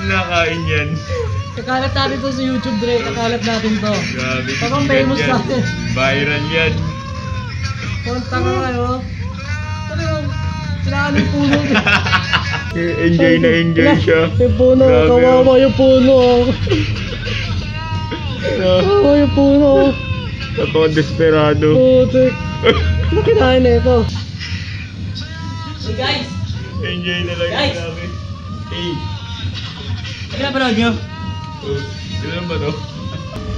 Nakain yan. Kakalat natin to sa YouTube, Dre. Kakalat natin to. Grabe. Parang famous natin. Viral yan. Punta ka kayo. Ano yun? Sinahan yung puno. Enjoy na enjoy siya. Yung puno. Kawawa yung puno. Kawawa yung puno. Napaka-desperado. Putik. Ano kinain na ito? Hey guys! Enjoy na lang Guys! grabe. Hey! Ano na panood nyo? Oh, ilan ba to?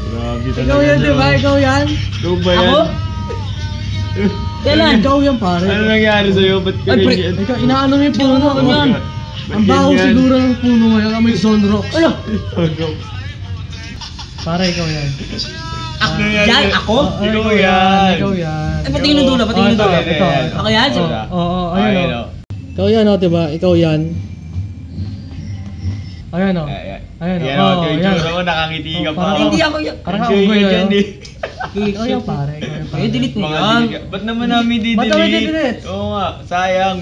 Grabe talaga. Ikaw yan, di ba? Ikaw yan? Ikaw ba yan? Ako? Kailan? Ikaw yan, pare. Ano nangyari sa'yo? Ba't ka ganyan? Ikaw, inaano mo yung puno. Ano yan? Ang baho siguro ng puno ngayon. May Zone Rocks. Ano? Pare, ikaw yan. Yan? Ako? Ikaw yan. Ikaw yan. Eh, patingin ng dulo, patingin ng dulo. Ito. Ako yan? Oo, ayun o. Ikaw yan o, diba? Ikaw yan. Ayan o. Ayan o. Yan o, kay Juro mo nakangiti ka pa. Hindi ako yan. Parang ako yan. Ikaw yan, pare. Eh, delete mo Mga yan. delete. Ba't naman namin Ba't namin di-delete? di-delete? Oo nga, sayang.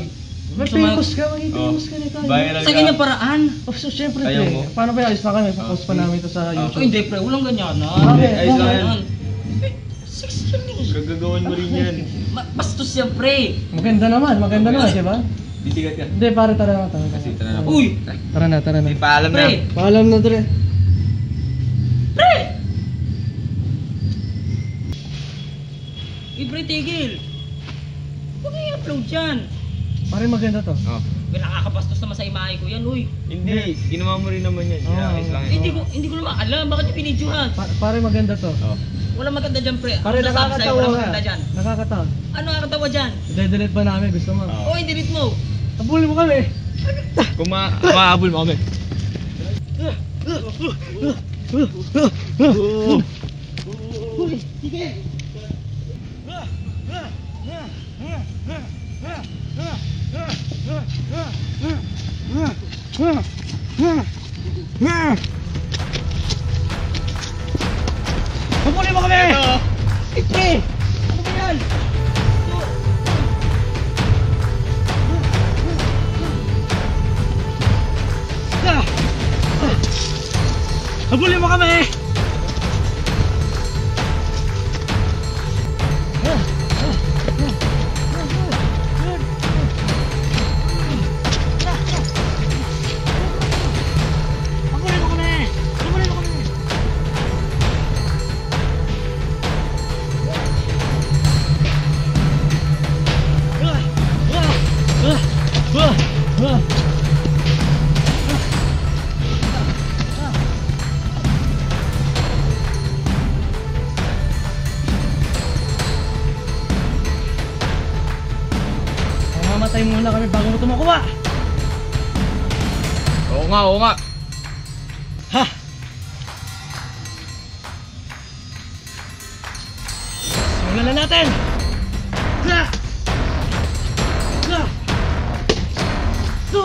May famous ka, maging famous ka nito. Viral Sa ganyang paraan. Oh, so syempre, Ayaw pre. mo? Paano ba ayos na kami? Papost pa namin ito sa Oh, YouTube. hindi pre, walang ganyan na. Bakit? Ayos lang yan. Sexy yan eh. Gagawin mo rin yan. Bastos yan pre. Maganda naman, di ba? Bisigat ka. Hindi, pare, tara na. Kasi tara na. Uy! Tara na. May paalam na. Pre! Paalam na, Dre. Pre! Eh pre, tigil. Huwag yung upload yan. Pare, maganda to. Oh. May nakakabastos naman sa imahe ko yan, uy. Hindi, ginawa mo rin naman yan. Oo. Ayos lang Eh, yan. hindi ko naman alam, bakit yung pinidyohan? Pare, maganda to. Oh. Walang maganda dyan pre. Pare, Ano nasabi sa'yo, nakakatawa walang nga. maganda dyan. Nakakatawa. Ano nakakatawa dyan? I-delete ba namin? Gusto mo? Oo. Oh, i-delete mo. Abulin mo kami. Kung mahabol mo kami. Abulin mo kami! Pre! Ano ba yan? Abulin mo kami! Mamatay muna kami bago mo tumakuha. Oo nga. Ha! Simulan na natin! Ha! Ha! Ha!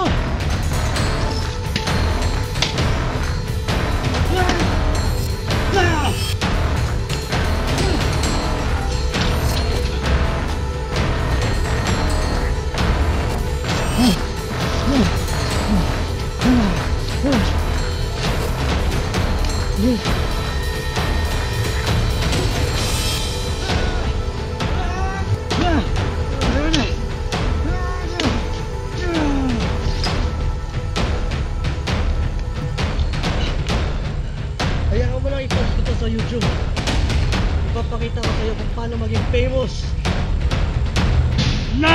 Hayaan mo lang i-post ko to sa YouTube. Ipapakita ko sa'yo kung paano maging famous. No!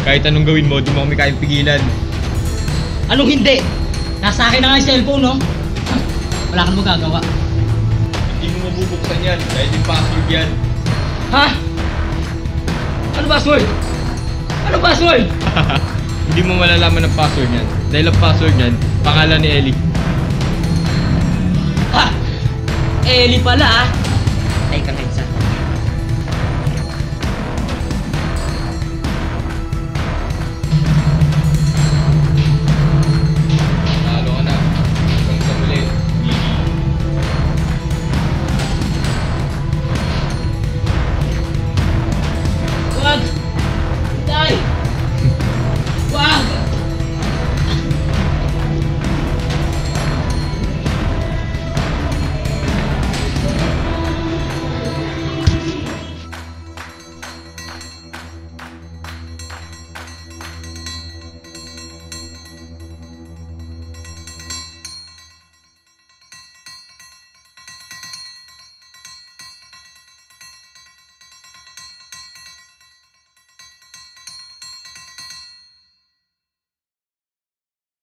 Kahit anong gawin mo, di mo kami kayang pigilan. Anong hindi? Nasa akin na nga yung cellphone, no? Wala kang magagawa. Hindi mo mabubuksan yan, dahil yung password yan. Ha? Ano password? Ano password? Hindi mo malalaman ang password yan. Dahil ang password yan, pangalan ni Ellie. Ha? Ellie pala ah. Ay ka ngayon.